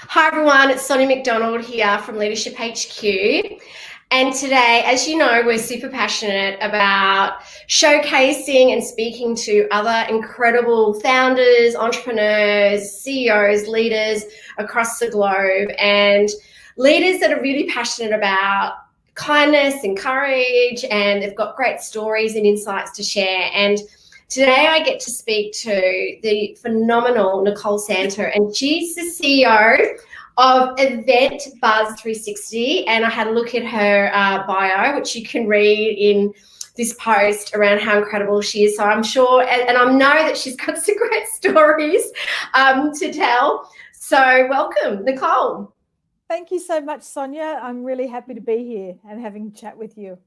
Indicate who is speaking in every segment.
Speaker 1: Hi everyone, it's Sonia McDonald here from Leadership HQ. And today, as you know, we're super passionate about showcasing and speaking to other incredible founders, entrepreneurs, CEOs, leaders across the globe, and leaders that are really passionate about kindness and courage, and they've got great stories and insights to share. And today I get to speak to the phenomenal Nicole Santer, and she's the CEO of EventBuzz360. And I had a look at her bio, which you can read in this post around how incredible she is. So I'm sure, and I know that she's got some great stories to tell. So welcome, Nicole.
Speaker 2: Thank you so much, Sonia. I'm really happy to be here and having a chat with you.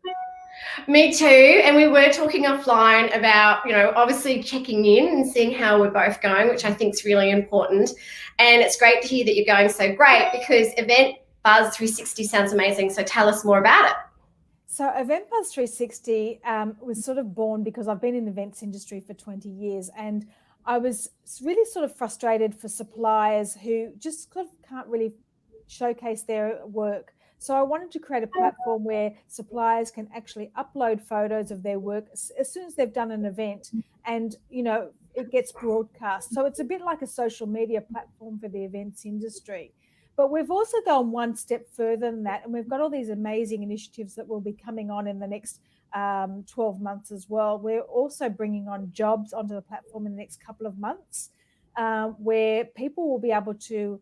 Speaker 1: Me too. And we were talking offline about, obviously checking in and seeing how we're both going, which I think is really important. And it's great to hear that you're going so great, because EventBuzz360 sounds amazing. So tell us more about it.
Speaker 2: So EventBuzz360 was sort of born because I've been in the events industry for 20 years, and I was really sort of frustrated for suppliers who just sort of can't really showcase their work. So I wanted to create a platform where suppliers can actually upload photos of their work as soon as they've done an event, and it gets broadcast. So it's a bit like a social media platform for the events industry. But we've also gone one step further than that, and we've got all these amazing initiatives that will be coming on in the next 12 months as well. We're also bringing on jobs onto the platform in the next couple of months, where people will be able to,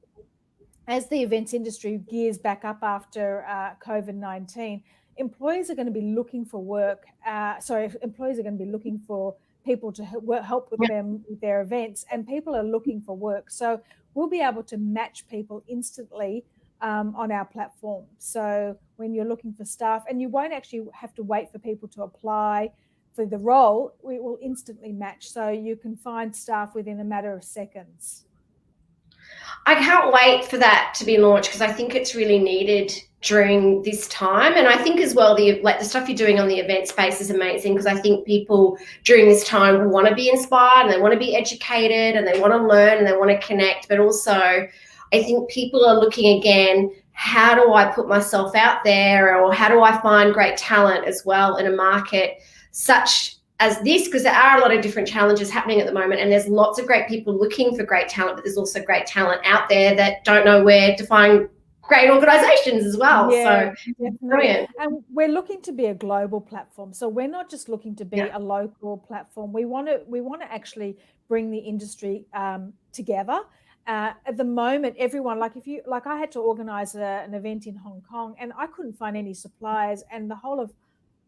Speaker 2: as the events industry gears back up after COVID-19, employers are going to be looking for work. Employees are going to be looking for people to help with them with their events, and people are looking for work. So we'll be able to match people instantly on our platform. So when you're looking for staff, and you won't actually have to wait for people to apply for the role, we will instantly match. So you can find staff within a matter of seconds.
Speaker 1: I can't wait for that to be launched, because I think it's really needed during this time. And I think as well, the stuff you're doing on the event space is amazing, because I think people during this time want to be inspired, and they want to be educated, and they want to learn, and they want to connect. But also, I think people are looking again, how do I put myself out there, or how do I find great talent as well in a market such as this, because there are a lot of different challenges happening at the moment, and there's lots of great people looking for great talent, but there's also great talent out there that don't know where to find great organizations as well.
Speaker 2: Yeah,
Speaker 1: so brilliant.
Speaker 2: And we're looking to be a global platform. So we're not just looking to be a local platform. We want to actually bring the industry together. At the moment, everyone, I had to organize an event in Hong Kong, and I couldn't find any suppliers, and the whole of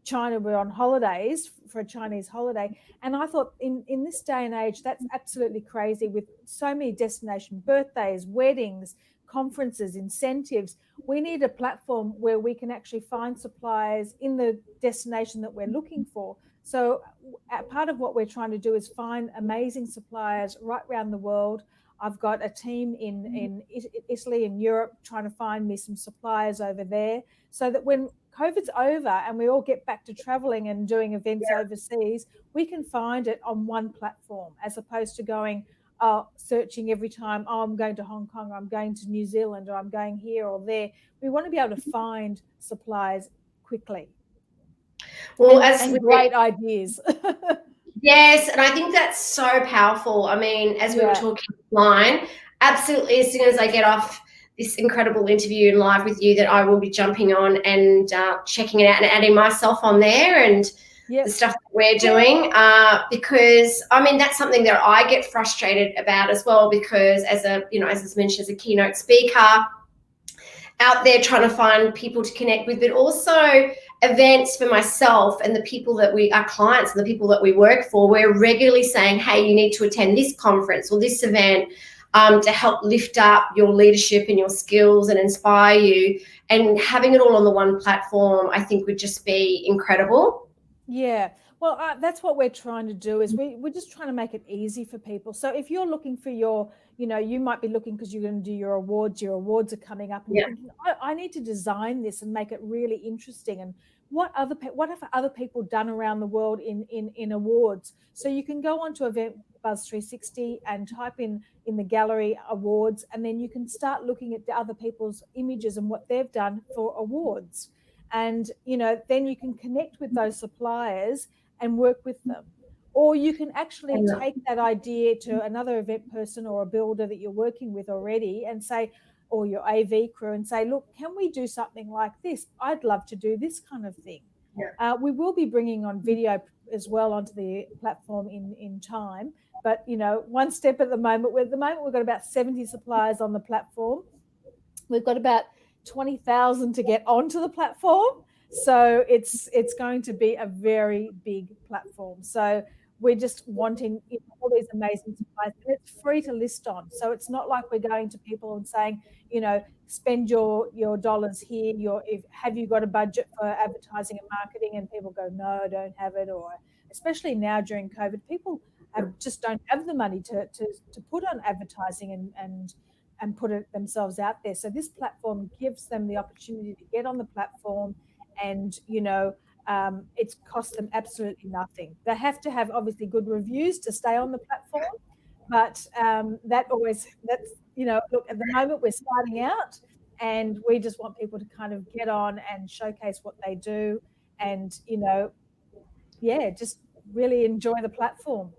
Speaker 2: China were on holidays for a Chinese holiday. And I thought, in this day and age, that's absolutely crazy, with so many destination birthdays, weddings, conferences, incentives. We need a platform where we can actually find suppliers in the destination that we're looking for. So part of what we're trying to do is find amazing suppliers right around the world. I've got a team in Italy and Europe trying to find me some suppliers over there, so that when COVID's over and we all get back to traveling and doing events overseas, we can find it on one platform, as opposed to going searching every time, I'm going to Hong Kong, or I'm going to New Zealand, or I'm going here or there. We want to be able to find suppliers quickly.
Speaker 1: Well,
Speaker 2: and great ideas.
Speaker 1: Yes, and I think that's so powerful. I mean, as we were talking online, absolutely, as soon as I get off this incredible interview and live with you, that I will be jumping on and checking it out and adding myself on there, and the stuff that we're doing, because I mean, that's something that I get frustrated about as well, because as I mentioned, as a keynote speaker out there trying to find people to connect with, but also events for myself and the people that our clients and the people that we work for, we're regularly saying, hey, you need to attend this conference or this event to help lift up your leadership and your skills and inspire you. And having it all on the one platform, I think, would just be incredible.
Speaker 2: Yeah. Well, that's what we're trying to do, is we're just trying to make it easy for people. So if you're looking for your, you might be looking because you're going to do your awards are coming up, and you're thinking, I need to design this and make it really interesting. And what have other people done around the world in awards? So you can go onto EventBuzz360 and type in the gallery awards, and then you can start looking at the other people's images and what they've done for awards. And, then you can connect with those suppliers and work with them. Or you can actually take that idea to another event person or a builder that you're working with already and say, or your AV crew, and say, look, can we do something like this? I'd love to do this kind of thing.
Speaker 1: Yeah.
Speaker 2: We will be bringing on video as well onto the platform in time. But, one step at the moment. We've got about 70 suppliers on the platform. We've got about 20,000 to get onto the platform. So it's going to be a very big platform. So we're just wanting all these amazing suppliers, and it's free to list on. So it's not like we're going to people and saying, spend your dollars here. Have you got a budget for advertising and marketing? And people go, no, I don't have it. Or especially now during COVID, people just don't have the money to put on advertising and put it themselves out there. So this platform gives them the opportunity to get on the platform, and it's cost them absolutely nothing. They have to have obviously good reviews to stay on the platform, but look, at the moment we're starting out, and we just want people to kind of get on and showcase what they do, and just really enjoy the platform.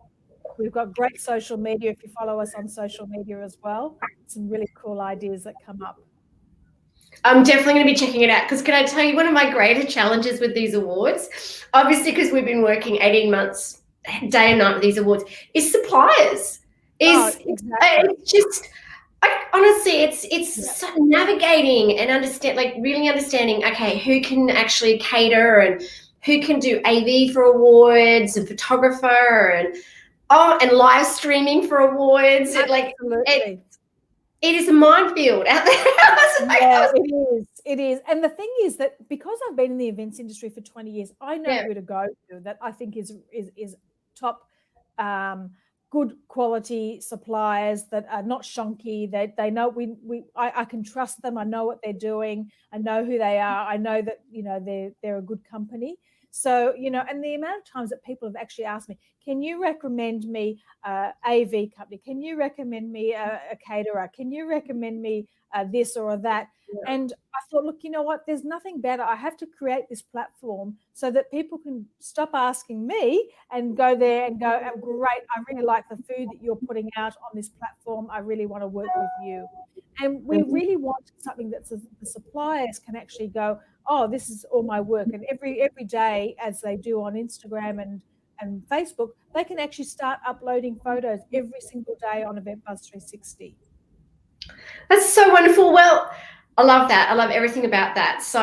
Speaker 2: We've got great social media. If you follow us on social media as well, some really cool ideas that come up.
Speaker 1: I'm definitely going to be checking it out, because can I tell you, one of my greater challenges with these awards, obviously because we've been working 18 months day and night with these awards, is suppliers.
Speaker 2: Exactly.
Speaker 1: It's just, honestly, it's navigating and really understanding, okay, who can actually cater and who can do AV for awards and photographer and live streaming for awards.
Speaker 2: Absolutely.
Speaker 1: It is a minefield out there.
Speaker 2: Yeah, it is. And the thing is that because I've been in the events industry for 20 years, I know who to go to that I think is top, good quality suppliers that are not shonky. They know I can trust them. I know what they're doing. I know who they are. I know that they're a good company. So and the amount of times that people have actually asked me, can you recommend me AV company? Can you recommend me a caterer? Can you recommend me this or that? Yeah. And I thought, look, you know what? There's nothing better. I have to create this platform so that people can stop asking me and go there and go, oh, great, I really like the food that you're putting out on this platform. I really want to work with you. And we really want something that the suppliers can actually go, oh, this is all my work. And every day, as they do on Instagram and Facebook, they can actually start uploading photos every single day on EventBuzz360.
Speaker 1: That's so wonderful. Well, I love that. I love everything about that. So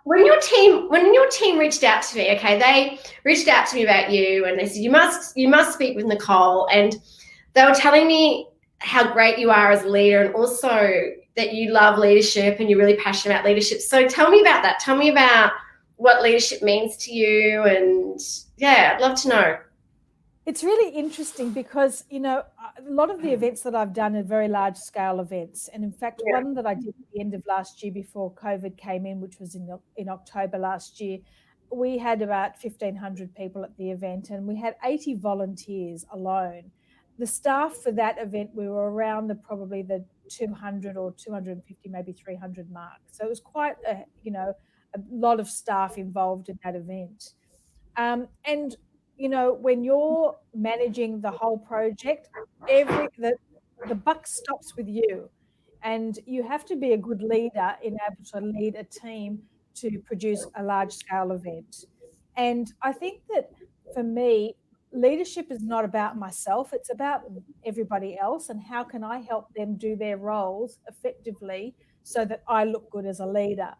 Speaker 1: when your team reached out to me, okay, they reached out to me about you, and they said, you must speak with Nicole. And they were telling me how great you are as a leader, and also that you love leadership and you're really passionate about leadership. So tell me about that. Tell me about what leadership means to you. And I'd love to know.
Speaker 2: It's really interesting because, a lot of the events that I've done are very large scale events. And in fact, one that I did at the end of last year before COVID came in, which was in October last year, we had about 1,500 people at the event, and we had 80 volunteers alone. The staff for that event, we were around probably the 200 or 250, maybe 300 mark. So it was quite a lot of staff involved in that event. And when you're managing the whole project, the buck stops with you, and you have to be a good leader in able to lead a team to produce a large scale event. And I think that for me, leadership is not about myself, it's about everybody else, and how can I help them do their roles effectively so that I look good as a leader.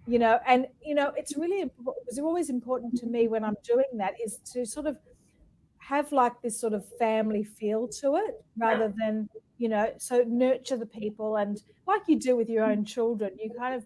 Speaker 2: It's always important to me when I'm doing that is to sort of have like this sort of family feel to it, rather than, so nurture the people, and like you do with your own children, you kind of,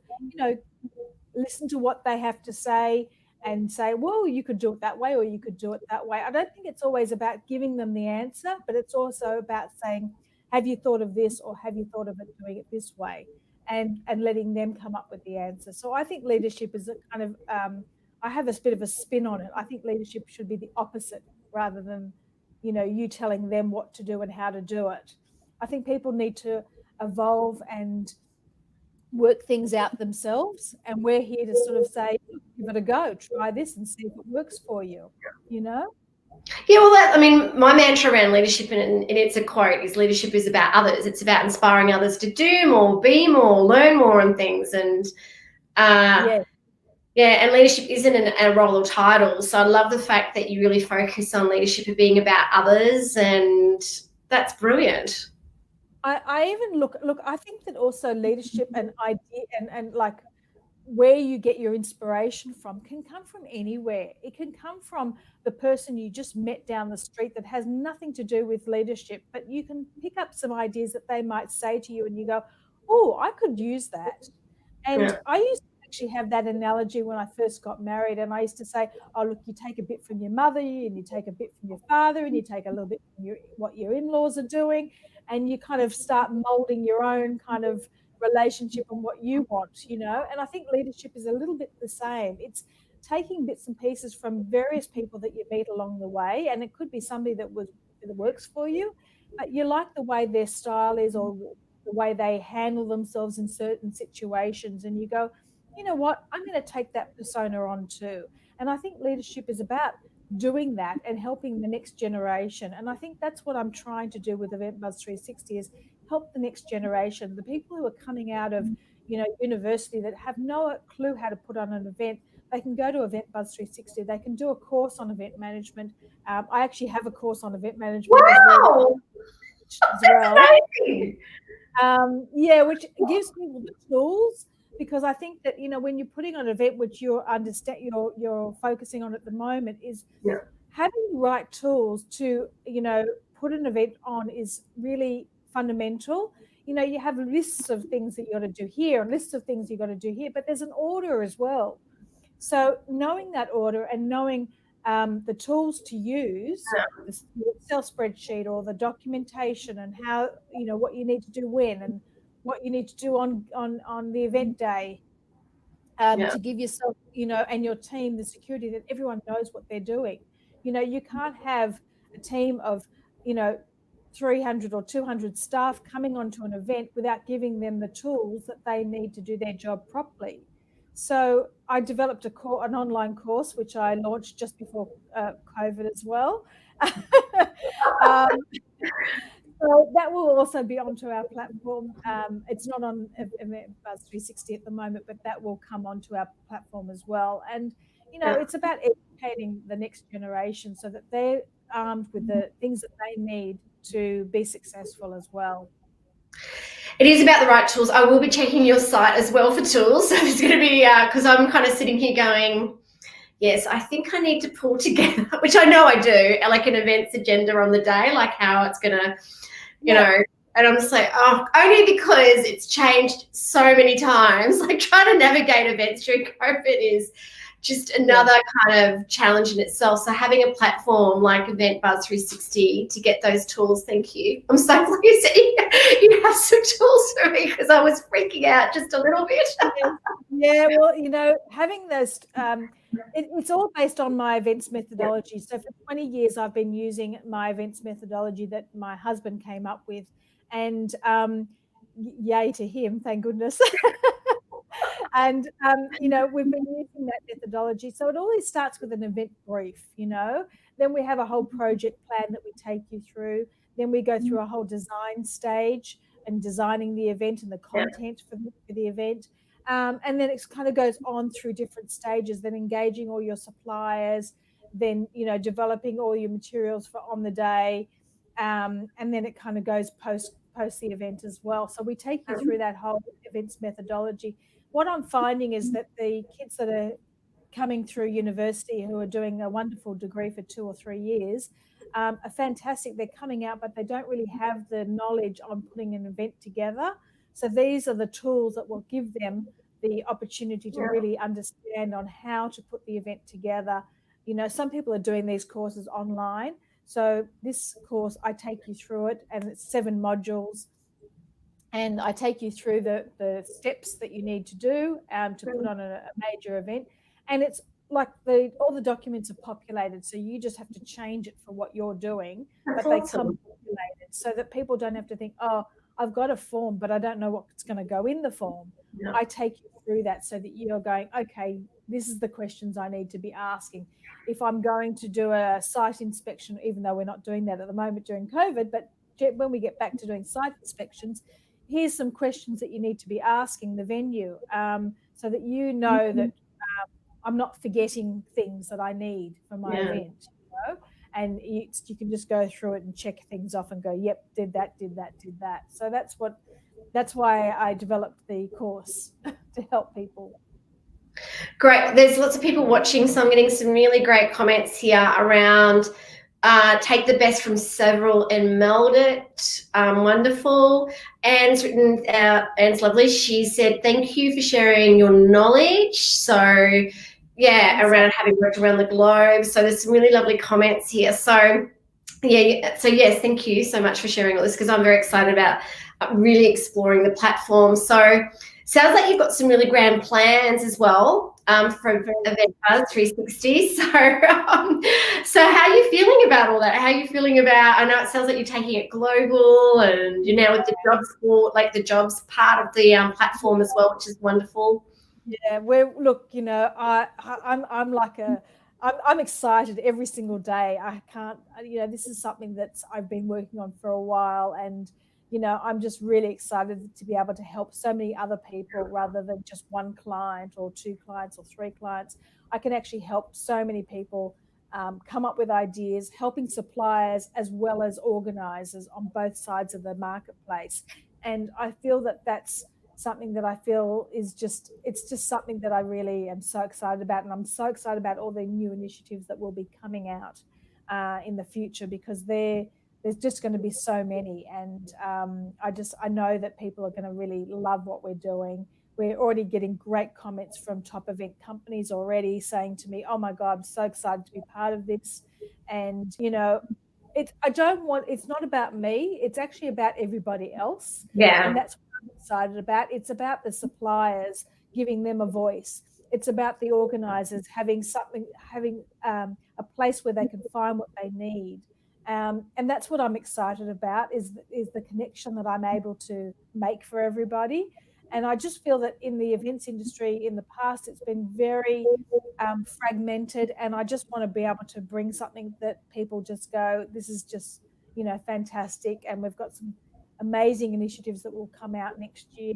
Speaker 2: listen to what they have to say and say, well, you could do it that way, or you could do it that way. I don't think it's always about giving them the answer, but it's also about saying, have you thought of this, or have you thought of it doing it this way? And letting them come up with the answer. So I think leadership is a kind of, I have a bit of a spin on it. I think leadership should be the opposite, rather than, you telling them what to do and how to do it. I think people need to evolve and work things out themselves, and we're here to sort of say, give it a go, try this and see if it works for you.
Speaker 1: Yeah, well, my mantra around leadership, and it's a quote, is leadership is about others. It's about inspiring others to do more, be more, learn more and things. And and leadership isn't a role or title. So I love the fact that you really focus on leadership of being about others, and that's brilliant.
Speaker 2: I even look, I think that also leadership and idea and like where you get your inspiration from can come from anywhere. It can come from the person you just met down the street that has nothing to do with leadership, but you can pick up some ideas that they might say to you and you go, oh, I could use that. And I used to actually have that analogy when I first got married, and I used to say, oh, look, you take a bit from your mother and you take a bit from your father and you take a little bit from what your in-laws are doing, and you kind of start molding your own kind of relationship and what you want, and I think leadership is a little bit the same. It's taking bits and pieces from various people that you meet along the way, and it could be somebody that works for you, but you like the way their style is or the way they handle themselves in certain situations, and you go, you know what, I'm going to take that persona on too. And I think leadership is about doing that and helping the next generation, and I think that's what I'm trying to do with EventBuzz360 is help the next generation, the people who are coming out of university that have no clue how to put on an event. They can go to EventBuzz360. They can do a course on event management. I actually have a course on event management as well. Which gives people the tools, because I think that when you're putting on an event, which you're focusing on at the moment, is having the right tools to put an event on is really fundamental. You have lists of things that you got to do here and lists of things you got to do here, but there's an order as well. So knowing that order and knowing the tools to use, the Excel spreadsheet or the documentation, and how what you need to do when and what you need to do on the event day, to give yourself and your team the security that everyone knows what they're doing. You can't have a team of 300 or 200 staff coming onto an event without giving them the tools that they need to do their job properly. So I developed an online course, which I launched just before COVID as well. So that will also be onto our platform. It's not on EventBuzz360 at the moment, but that will come onto our platform as well. And, it's about educating the next generation so that they're armed with the things that they need to be successful as well.
Speaker 1: It is about the right tools. I will be checking your site as well for tools. So there's going to be, because I'm kind of sitting here going, yes, I think I need to pull together, which I know I do, like an events agenda on the day, like how it's going to, and I'm just like, oh, only because it's changed so many times. Like trying to navigate events during COVID is just another kind of challenge in itself. So having a platform like EventBuzz360 to get those tools, thank you. I'm so glad you have some tools for me, because I was freaking out just a little bit.
Speaker 2: Well, having those, it's all based on my events methodology. So for 20 years, I've been using my events methodology that my husband came up with, and yay to him, thank goodness. And, we've been using that methodology. So it always starts with an event brief, then we have a whole project plan that we take you through. Then we go through a whole design stage and designing the event and the content for the event. And then it kind of goes on through different stages, then engaging all your suppliers, then, developing all your materials for on the day. And then it kind of goes post the event as well. So we take you through that whole events methodology. What I'm finding is that the kids that are coming through university who are doing a wonderful degree for 2 or 3 years are fantastic. They're coming out, but they don't really have the knowledge on putting an event together. So these are the tools that will give them the opportunity to really understand on how to put the event together. Some people are doing these courses online. So this course, I take you through it, and it's 7 modules. And I take you through the steps that you need to do to put on a major event. And it's like all the documents are populated, so you just have to change it for what you're doing.
Speaker 1: That's
Speaker 2: But they
Speaker 1: awesome.
Speaker 2: come populated so that people don't have to think, oh, I've got a form, but I don't know what's going to go in the form.
Speaker 1: Yeah.
Speaker 2: I take you through that so that you're going, okay, this is the questions I need to be asking. If I'm going to do a site inspection, even though we're not doing that at the moment during COVID, but when we get back to doing site inspections, here's some questions that you need to be asking the venue, so that you know that I'm not forgetting things that I need for my event, you know? And you can just go through it and check things off and go, yep, did that. So that's why I developed the course to help people.
Speaker 1: Great. There's lots of people watching, so I'm getting some really great comments here around take the best from several and meld it. Wonderful. Anne's written out, Anne's lovely. She said, thank you for sharing your knowledge. So, yeah, around having worked around the globe. So there's some really lovely comments here. So, yeah, so yes, thank you so much for sharing all this, because I'm very excited about really exploring the platform. So sounds like you've got some really grand plans as well for EventBuzz360. So how are you feeling about all that? How are you feeling about, I know it sounds like you're taking it global, and you're now with the jobs for, like, the jobs part of the platform as well, which is wonderful.
Speaker 2: Yeah, look, you know, I'm excited every single day. I can't, you know, this is something that I've been working on for a while, and you know, I'm just really excited to be able to help so many other people rather than just one client or two clients or three clients. I can actually help so many people come up with ideas, helping suppliers as well as organisers on both sides of the marketplace. And I feel that that's something that I feel is it's just something that I really am so excited about. And I'm so excited about all the new initiatives that will be coming out in the future, because there's just going to be so many. And I know that people are going to really love what we're doing. We're already getting great comments from top event companies already saying to me, oh my God, I'm so excited to be part of this. And, you know, it's not about me. It's actually about everybody else.
Speaker 1: Yeah.
Speaker 2: And that's what I'm excited about. It's about the suppliers, giving them a voice. It's about the organisers having a place where they can find what they need. And that's what I'm excited about, is the connection that I'm able to make for everybody. And I just feel that in the events industry in the past, it's been very fragmented, and I just want to be able to bring something that people just go, this is just, you know, fantastic. And we've got some amazing initiatives that will come out next year.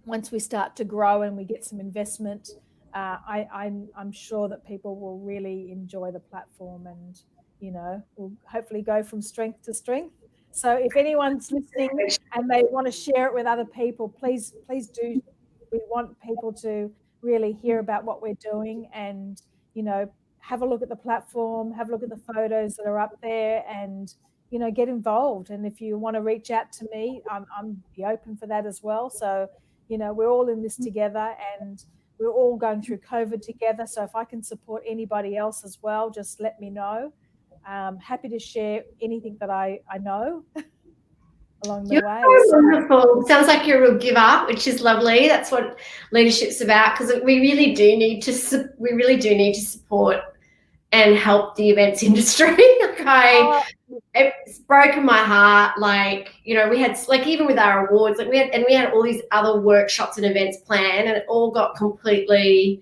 Speaker 2: Once we start to grow and we get some investment, I'm sure that people will really enjoy the platform, and you know, we'll hopefully go from strength to strength. So if anyone's listening and they want to share it with other people, please do. We want people to really hear about what we're doing, and you know, have a look at the platform, have a look at the photos that are up there, and you know, get involved. And if you want to reach out to me, I'm be open for that as well. So you know, we're all in this together, and we're all going through COVID together. So if I can support anybody else as well, just let me know. Happy to share anything that I know along the way.
Speaker 1: So wonderful. Sounds like you're a real giver, which is lovely. That's what leadership's about, because we really do need to support and help the events industry. It's broken my heart. Like, you know, we had, like, even with our awards, like we had all these other workshops and events planned, and it all got completely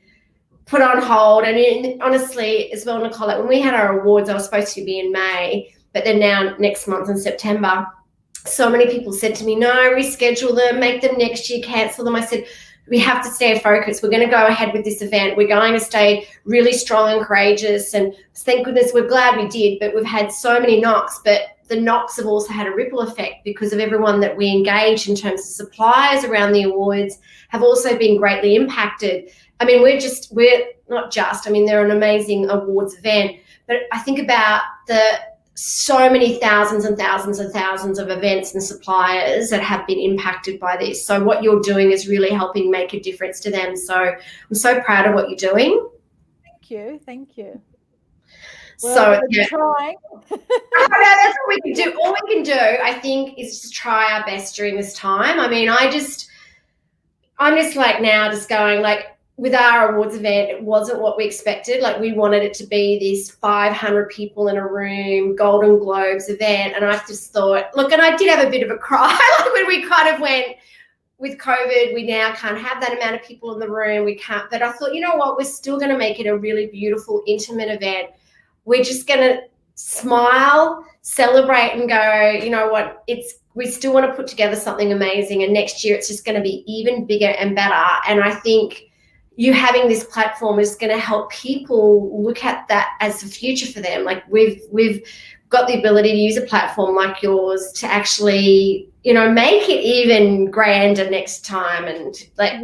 Speaker 1: put on hold. And honestly, as well, Nicole, like when we had our awards, I was supposed to be in May, but then now next month in September, so many people said to me, no, reschedule them, make them next year, cancel them. I said, we have to stay focused. We're going to go ahead with this event. We're going to stay really strong and courageous. And thank goodness, we're glad we did, but we've had so many knocks. But the knocks have also had a ripple effect, because of everyone that we engage in terms of suppliers around the awards have also been greatly impacted. I mean, they're an amazing awards event, but I think about so many thousands and thousands and thousands of events and suppliers that have been impacted by this. So what you're doing is really helping make a difference to them. So I'm so proud of what you're doing.
Speaker 2: Thank you.
Speaker 1: Well, so
Speaker 2: yeah. Trying.
Speaker 1: That's what we can do. All we can do, I think, is just try our best during this time. I mean, I'm just like now just going, like, with our awards event, it wasn't what we expected. Like, we wanted it to be this 500 people in a room, Golden Globes event. And I just thought, look, and I did have a bit of a cry like when we kind of went, with COVID, we now can't have that amount of people in the room. We can't, but I thought, you know what, we're still going to make it a really beautiful, intimate event. We're just going to smile, celebrate, and go, you know what, we still want to put together something amazing. And next year it's just going to be even bigger and better. And I think you having this platform is going to help people look at that as the future for them. Like, we've got the ability to use a platform like yours to actually, you know, make it even grander next time, and like,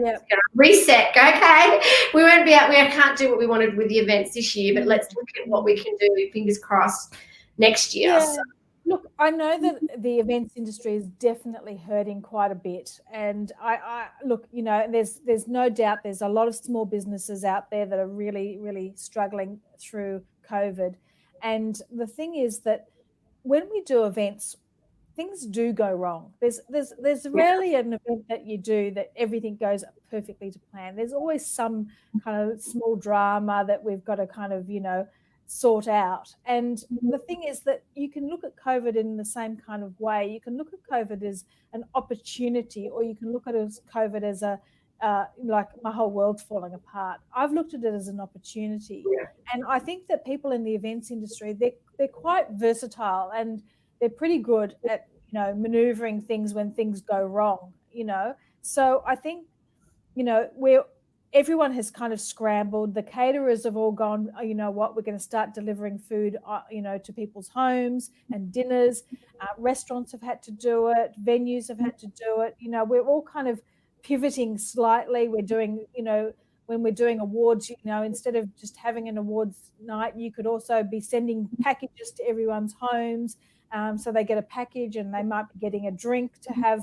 Speaker 1: reset. Go, okay, we can't do what we wanted with the events this year, but let's look at what we can do. Fingers crossed next year.
Speaker 2: Yeah. So. Look, I know that the events industry is definitely hurting quite a bit, and I look, you know, there's no doubt there's a lot of small businesses out there that are really, really struggling through COVID. And the thing is that when we do events, things do go wrong. There's rarely an event that you do that everything goes perfectly to plan. There's always some kind of small drama that we've got to kind of, you know, sort out. And the thing is that you can look at COVID in the same kind of way. You can look at COVID as an opportunity, or you can look at COVID as a like, my whole world's falling apart. I've looked at it as an opportunity. And I think that people in the events industry, they're quite versatile, and they're pretty good at, you know, maneuvering things when things go wrong, you know. So I think, you know, everyone has kind of scrambled. The caterers have all gone, oh, you know what, we're going to start delivering food, you know, to people's homes and dinners. Restaurants have had to do it. Venues have had to do it. You know, we're all kind of pivoting slightly. We're doing, you know, when we're doing awards, you know, instead of just having an awards night, you could also be sending packages to everyone's homes. So they get a package, and they might be getting a drink to have,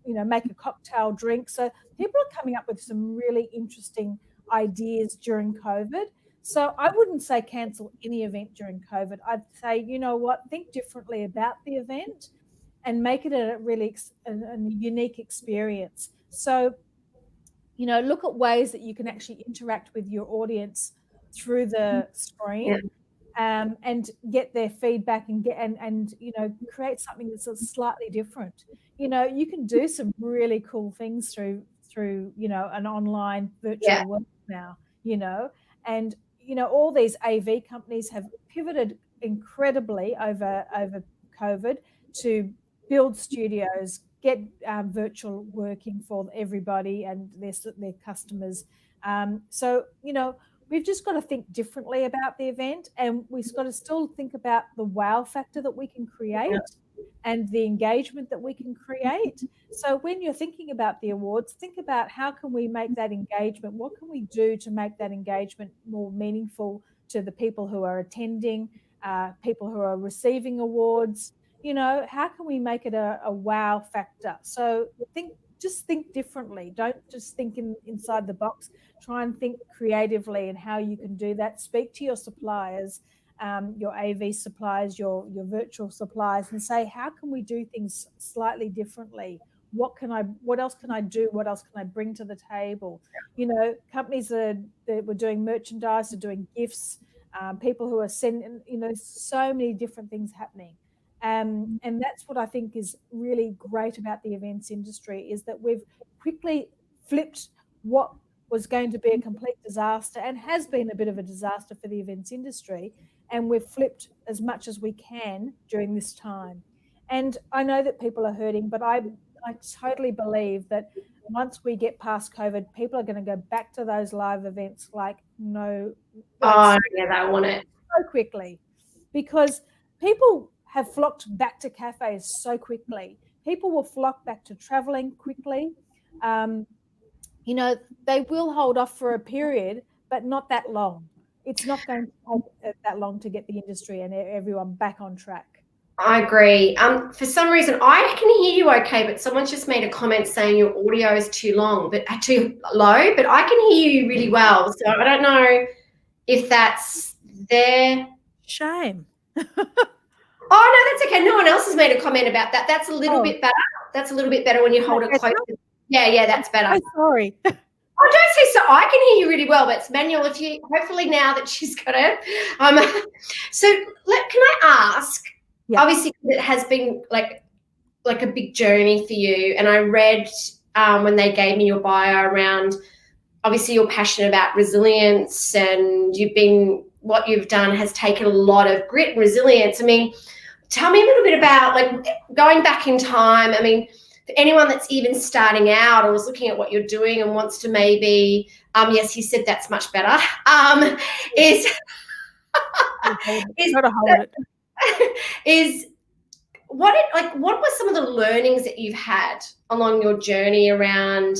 Speaker 2: you know, make a cocktail drink. So people are coming up with some really interesting ideas during COVID. So I wouldn't say cancel any event during COVID. I'd say, you know what, think differently about the event and make it a really a unique experience. So, you know, look at ways that you can actually interact with your audience through the screen. And get their feedback, and you know, create something that's slightly different. You know, you can do some really cool things through you know, an online virtual world now, you know. And you know, all these AV companies have pivoted incredibly over COVID to build studios, get virtual working for everybody and their customers. So, you know, we've just got to think differently about the event, and we've got to still think about the wow factor that we can create and the engagement that we can create. So when you're thinking about the awards, think about how can we make that engagement? What can we do to make that engagement more meaningful to the people who are attending, people who are receiving awards? You know, how can we make it a wow factor? So just think differently. Don't just think inside the box. Try and think creatively and how you can do that. Speak to your suppliers, your AV suppliers, your virtual suppliers, and say, how can we do things slightly differently? What else can I do? What else can I bring to the table? You know, companies that were doing merchandise, they're doing gifts, people who are sending, you know, so many different things happening. And that's what I think is really great about the events industry, is that we've quickly flipped what was going to be a complete disaster, and has been a bit of a disaster for the events industry, and we've flipped as much as we can during this time. And I know that people are hurting, but I totally believe that once we get past COVID, people are going to go back to those live events like no.
Speaker 1: Oh, yeah, they want it
Speaker 2: so quickly, because people have flocked back to cafes so quickly. People will flock back to traveling quickly. You know, they will hold off for a period, but not that long. It's not going to take that long to get the industry and everyone back on track.
Speaker 1: I agree. For some reason, I can hear you okay, but someone's just made a comment saying your audio is too low, but I can hear you really well. So I don't know if that's there.
Speaker 2: Shame.
Speaker 1: Oh, no, that's okay. No one else has made a comment about that. That's a little bit better. That's a little bit better when you hold it close. Yeah, that's better.
Speaker 2: Oh, sorry.
Speaker 1: I don't say so. I can hear you really well, but it's manual. If you hopefully now that she's got it. So can I ask?
Speaker 2: Yeah.
Speaker 1: Obviously, it has been like a big journey for you, and I read when they gave me your bio around. Obviously, you're passionate about resilience, and what you've done has taken a lot of grit and resilience. I mean, tell me a little bit about like going back in time. I mean, for anyone that's even starting out or is looking at what you're doing and wants to maybe, yes, you said that's much better. Is
Speaker 2: Gotta hold it.
Speaker 1: Is what were some of the learnings that you've had along your journey around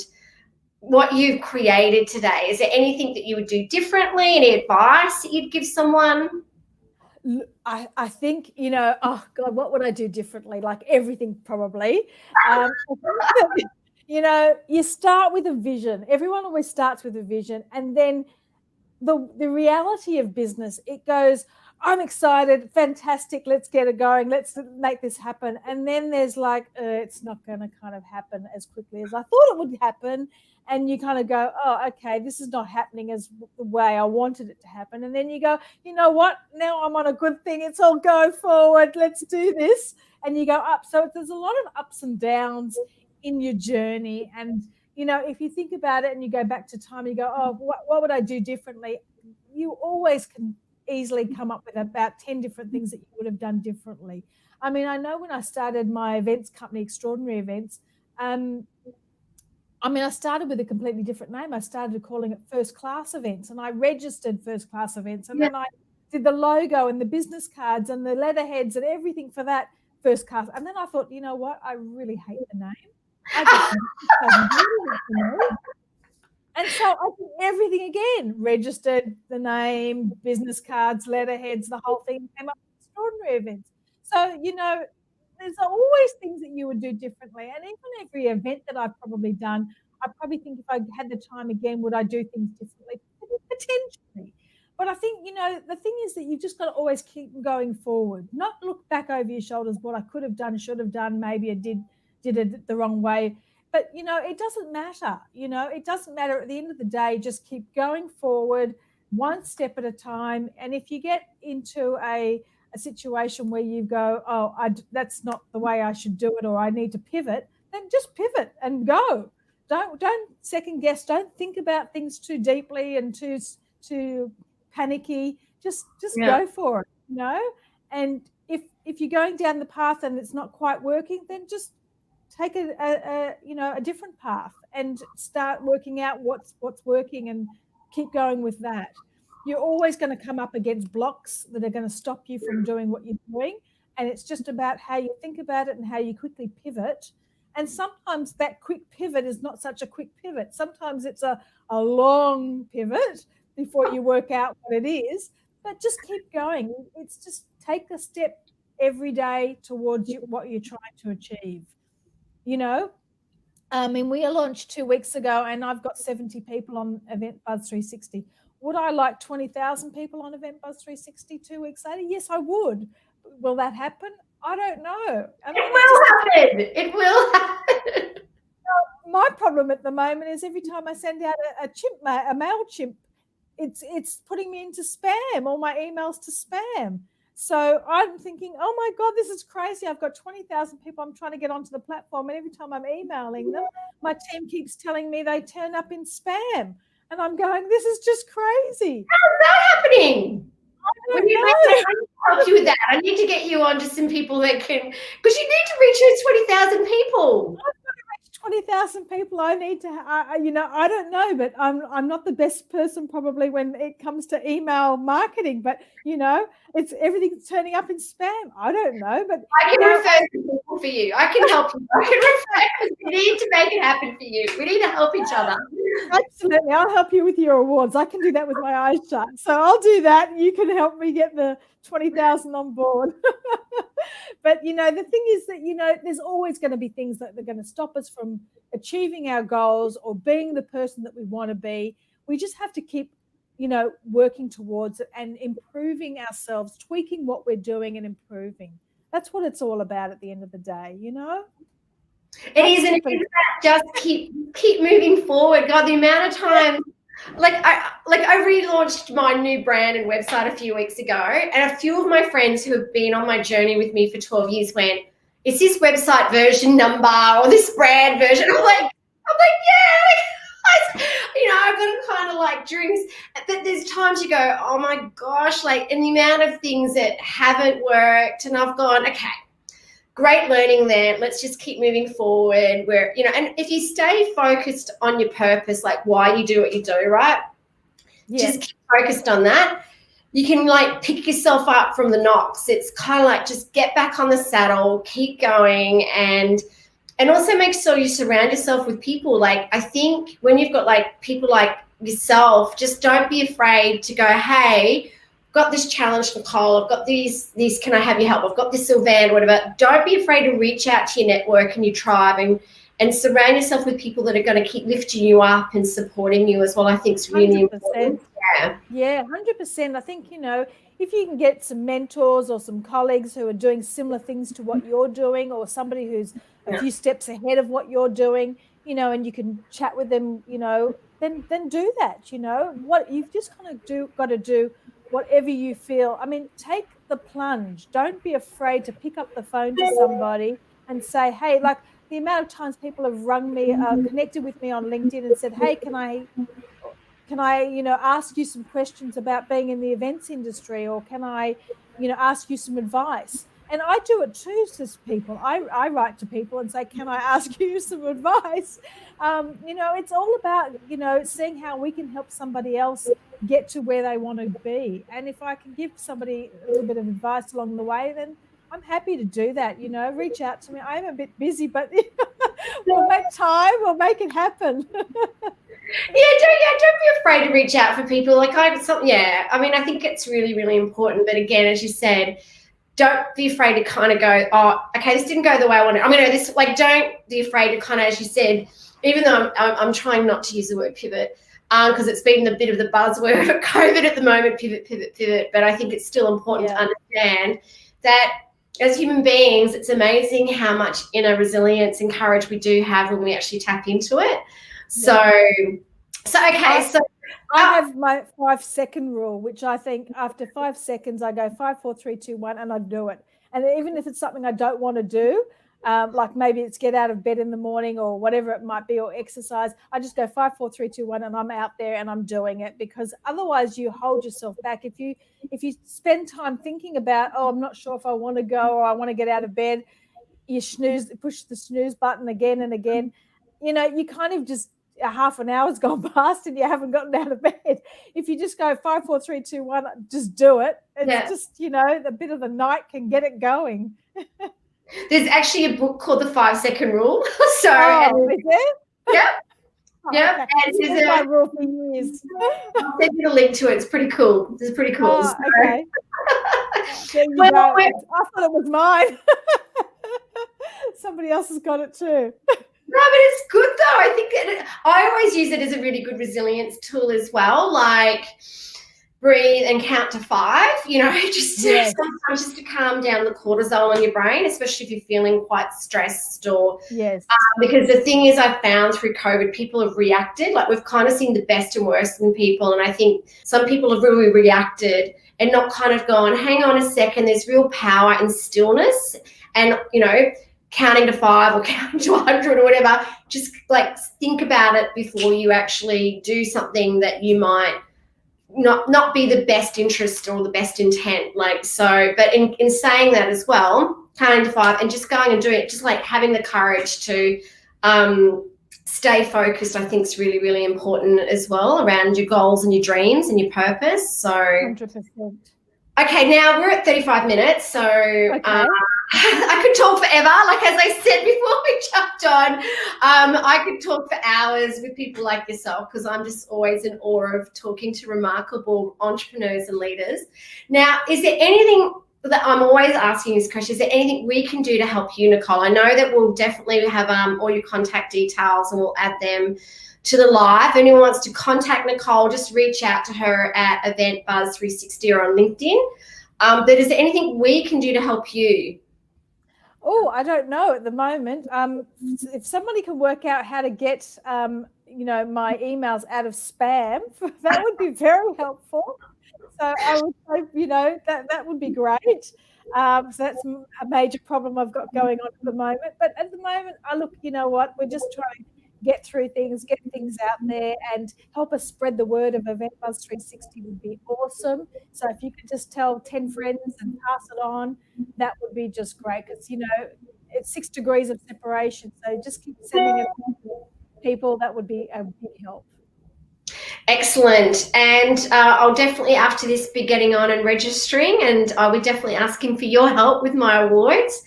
Speaker 1: what you've created today? Is there anything that you would do differently? Any advice that you'd give someone?
Speaker 2: I think, oh God, what would I do differently? Like everything, probably. You start with a vision. Everyone always starts with a vision. And then the reality of business, it goes, I'm excited, fantastic, let's get it going, let's make this happen. And then there's like, it's not going to kind of happen as quickly as I thought it would happen. And you kind of go, oh, okay, this is not happening as the way I wanted it to happen. And then you go, you know what? Now I'm on a good thing. It's all go forward. Let's do this. And you go up. So there's a lot of ups and downs in your journey. And, if you think about it and you go back to time, you go, oh, what would I do differently? You always can easily come up with about 10 different things that you would have done differently. I mean, I know when I started my events company, Extraordinary Events, I started with a completely different name. I started calling it First Class Events, and I registered First Class Events, and then I did the logo and the business cards and the letterheads and everything for that First Class. And then I thought, you know what? I really hate the name. I just and so I did everything again, registered the name, business cards, letterheads, the whole thing, came up with Extraordinary Events. So, there's always things that you would do differently. And even every event that I've probably done, I probably think if I had the time again, would I do things differently? Potentially. But I think, the thing is that you've just got to always keep going forward, not look back over your shoulders, what I could have done, should have done, maybe I did it the wrong way. But, it doesn't matter. It doesn't matter. At the end of the day, just keep going forward one step at a time. And if you get into a situation where you go, oh, that's not the way I should do it, or I need to pivot, then just pivot and go. Don't second guess. Don't think about things too deeply and too panicky. Just go for it, And if you're going down the path and it's not quite working, then just take a different path and start working out what's working and keep going with that. You're always going to come up against blocks that are going to stop you from doing what you're doing. And it's just about how you think about it and how you quickly pivot. And sometimes that quick pivot is not such a quick pivot. Sometimes it's a long pivot before you work out what it is. But just keep going. It's just take a step every day towards what you're trying to achieve. We launched 2 weeks ago and I've got 70 people on EventBuzz360. Would I like 20,000 people on EventBuzz360 2 weeks later? Yes, I would. Will that happen? I don't know.
Speaker 1: It will happen.
Speaker 2: My problem at the moment is every time I send out a MailChimp, it's putting me into spam, all my emails to spam. So I'm thinking, oh my God, this is crazy. I've got 20,000 people I'm trying to get onto the platform. And every time I'm emailing them, my team keeps telling me they turn up in spam. And I'm going, this is just crazy.
Speaker 1: How's that happening? I don't know. I need to help you with that. I need to get you onto some people that can, because you need to reach those 20,000 people.
Speaker 2: 20,000 people. I need to, I don't know, but I'm not the best person probably when it comes to email marketing, but it's everything's turning up in spam. I don't know, but
Speaker 1: I can refer people for you. I can help you. I can refer. We need to make it happen for you. We need to help each other.
Speaker 2: Absolutely. I'll help you with your awards. I can do that with my eyes shut. So I'll do that. You can help me get the 20,000 on board. But, the thing is that, there's always going to be things that are going to stop us from achieving our goals or being the person that we want to be. We just have to keep, working towards it and improving ourselves, tweaking what we're doing and improving. That's what it's all about at the end of the day,
Speaker 1: It is, and it is about just keep moving forward. God, the amount of time, I relaunched my new brand and website a few weeks ago, and a few of my friends who have been on my journey with me for 12 years went, "Is this website version number or this brand version?" I'm like, yeah. I've got to kind of but there's times you go, oh my gosh, and the amount of things that haven't worked, and I've gone, okay, great learning there. Let's just keep moving forward. And if you stay focused on your purpose, like why you do what you do, right? Yeah. Just keep focused on that. You can pick yourself up from the knocks. It's kind of just get back on the saddle, keep going, and also make sure you surround yourself with people. I think when you've got people like yourself, just don't be afraid to go, hey, I've got this challenge, Nicole. I've got these, can I have your help? I've got this Sylvan, whatever. Don't be afraid to reach out to your network and your tribe and surround yourself with people that are going to keep lifting you up and supporting you as well. I think it's really
Speaker 2: 100%.
Speaker 1: important.
Speaker 2: Yeah, 100%. I think, if you can get some mentors or some colleagues who are doing similar things to what you're doing, or somebody who's a few steps ahead of what you're doing, and you can chat with them, then do that. What you've just got to do whatever you feel. I mean, take the plunge. Don't be afraid to pick up the phone to somebody and say, hey, the amount of times people have rung me, connected with me on LinkedIn and said, hey, can I ask you some questions about being in the events industry, or can I, ask you some advice? And I do it too to people. I write to people and say, can I ask you some advice? It's all about, seeing how we can help somebody else get to where they want to be. And if I can give somebody a little bit of advice along the way, then I'm happy to do that. Reach out to me. I'm a bit busy, but we'll make time. We'll make it happen.
Speaker 1: Don't be afraid to reach out for people. I think it's really, really important. But again, as you said, don't be afraid to kind of go, oh, okay, this didn't go the way I wanted. Don't be afraid to kind of, as you said, even though I'm trying not to use the word pivot, because it's been a bit of the buzzword of COVID at the moment, pivot. But I think it's still important to understand that as human beings, it's amazing how much inner resilience and courage we do have when we actually tap into it. I
Speaker 2: have my 5-second rule, which I think after 5 seconds, I go 5, 4, 3, 2, 1, and I do it. And even if it's something I don't want to do, maybe it's get out of bed in the morning or whatever it might be, or exercise, I just go 5, 4, 3, 2, 1, and I'm out there and I'm doing it, because otherwise you hold yourself back. If you spend time thinking about, oh, I'm not sure if I want to go, or I want to get out of bed, you push the snooze button again and again. You kind of just, a half an hour's gone past and you haven't gotten out of bed. If you just go 5, 4, 3, 2, 1, just do it. It's just, the bit of the night can get it going.
Speaker 1: There's actually a book called The 5-Second Rule.
Speaker 2: Is there?
Speaker 1: Yep.
Speaker 2: Oh,
Speaker 1: yep.
Speaker 2: Okay.
Speaker 1: And
Speaker 2: It's my rule for years.
Speaker 1: I'll send you a link to it. It's pretty cool. It's pretty cool.
Speaker 2: Oh, okay. There you go. I thought it was mine. Somebody else has got it too.
Speaker 1: No, but it's good though. I think I always use it as a really good resilience tool as well. Breathe and count to 5, sometimes just to calm down the cortisol in your brain, especially if you're feeling quite stressed or because the thing is, I found through COVID, people have reacted. We've kind of seen the best and worst in people, and I think some people have really reacted and not kind of gone, hang on a second, there's real power in stillness and, counting to 5 or counting to 100 or whatever. Just think about it before you actually do something that you might not be the best interest or the best intent. But in saying that as well, counting to 5 and just going and doing it, just having the courage to stay focused, I think is really, really important as well around your goals and your dreams and your purpose. So
Speaker 2: 100%.
Speaker 1: Okay, now we're at 35 minutes, so I could talk forever. As I said before we jumped on, I could talk for hours with people like yourself, because I'm just always in awe of talking to remarkable entrepreneurs and leaders. Now, is there anything that I'm always asking this question, is there anything we can do to help you, Nicole? I know that we'll definitely have all your contact details and we'll add them to the live. If anyone wants to contact Nicole, just reach out to her at EventBuzz360 or on LinkedIn. But is there anything we can do to help you?
Speaker 2: Oh, I don't know at the moment. If somebody can work out how to get, my emails out of spam, that would be very helpful. So I would say, that would be great. So that's a major problem I've got going on at the moment. But at the moment, look, you know what? We're just trying to get through things, get things out there, and help us spread the word of EventBuzz360 would be awesome. So if you could just tell 10 friends and pass it on, that would be just great, because, it's 6 degrees of separation. So just keep sending it to people. That would be a big help.
Speaker 1: Excellent. And I'll definitely, after this, be getting on and registering, and I'll be definitely asking for your help with my awards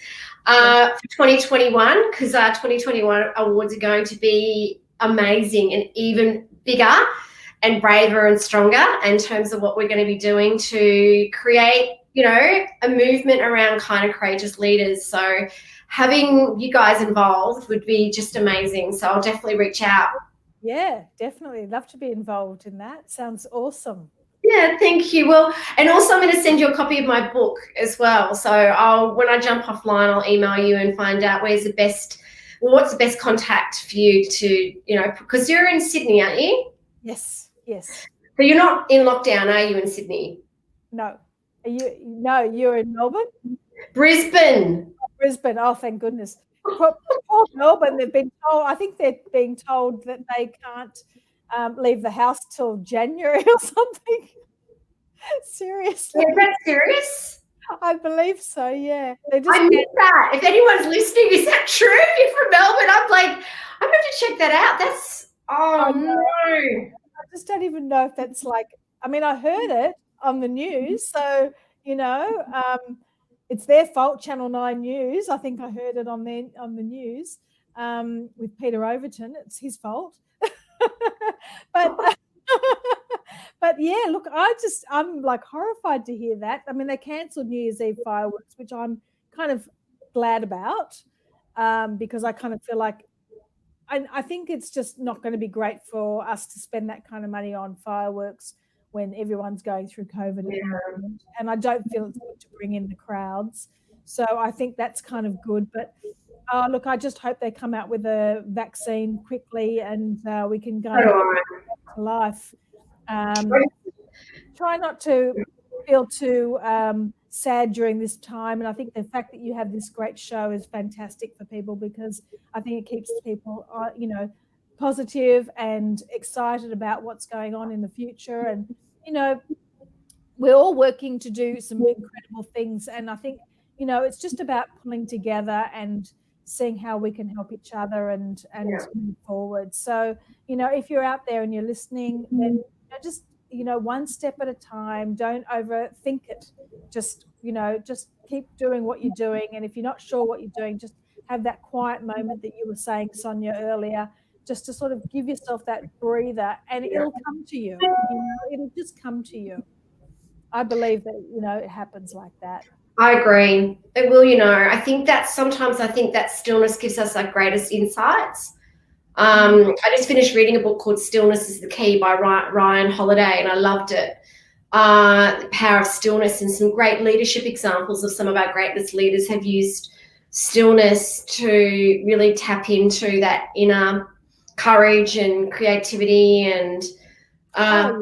Speaker 1: for 2021, because 2021 awards are going to be amazing and even bigger and braver and stronger in terms of what we're going to be doing to create, a movement around kind of courageous leaders. So having you guys involved would be just amazing. So I'll definitely reach out.
Speaker 2: Yeah, definitely. Love to be involved in that. Sounds awesome.
Speaker 1: Yeah, thank you. Well, and also I'm going to send you a copy of my book as well. So when I jump offline, I'll email you and find out what's the best contact for you to, because you're in Sydney, aren't you?
Speaker 2: Yes.
Speaker 1: So you're not in lockdown, are you, in Sydney?
Speaker 2: No. You're in Melbourne?
Speaker 1: Brisbane.
Speaker 2: Oh, thank goodness. Poor Melbourne, I think they're being told that they can't leave the house till January or something. Seriously.
Speaker 1: Is that serious?
Speaker 2: I believe so, yeah.
Speaker 1: I missed that. If anyone's listening, is that true? If you're from Melbourne, I'm going to check that out. That's, no.
Speaker 2: I just don't even know if that's I heard it on the news, so, it's their fault, Channel 9 News. I think I heard it on the news with Peter Overton. It's his fault. But yeah, look, I'm horrified to hear that. I mean, they cancelled New Year's Eve fireworks, which I'm kind of glad about, because I kind of feel like I think it's just not going to be great for us to spend that kind of money on fireworks when everyone's going through COVID at the moment. And I don't feel it's good to bring in the crowds. So I think that's kind of good. But look, I just hope they come out with a vaccine quickly and we can go back to life. Try not to feel too sad during this time. And I think the fact that you have this great show is fantastic for people, because I think it keeps people, positive and excited about what's going on in the future. And, we're all working to do some incredible things. And I think, it's just about pulling together and seeing how we can help each other and move forward. So, if you're out there and you're listening, then just, one step at a time. Don't overthink it. Just keep doing what you're doing. And if you're not sure what you're doing, just have that quiet moment that you were saying, Sonia, earlier, just to sort of give yourself that breather, and it'll come to you. It'll just come to you. I believe that, it happens like that.
Speaker 1: I agree. It will, I think that sometimes that stillness gives us our greatest insights. I just finished reading a book called Stillness is the Key by Ryan Holiday, and I loved it. The power of stillness, and some great leadership examples of some of our greatest leaders have used stillness to really tap into that inner courage and creativity. And but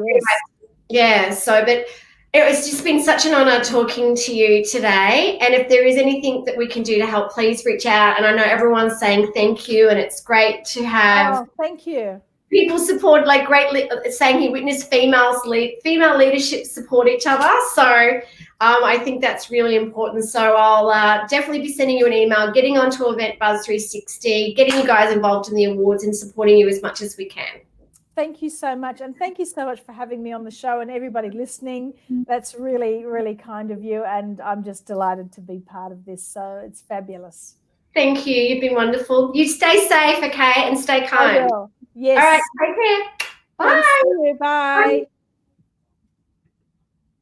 Speaker 1: it's just been such an honor talking to you today. And if there is anything that we can do to help, please reach out. And I know everyone's saying thank you, and it's great to have
Speaker 2: thank you.
Speaker 1: People support, saying he witnessed female leadership support each other. So I think that's really important. So I'll definitely be sending you an email, getting onto EventBuzz360, getting you guys involved in the awards and supporting you as much as we can.
Speaker 2: Thank you so much. And thank you so much for having me on the show, and everybody listening. That's really, really kind of you. And I'm just delighted to be part of this. So it's fabulous.
Speaker 1: Thank you. You've been wonderful. You stay safe, okay, and stay kind.
Speaker 2: I will. Yes.
Speaker 1: All right. Take care. Bye.
Speaker 2: Bye.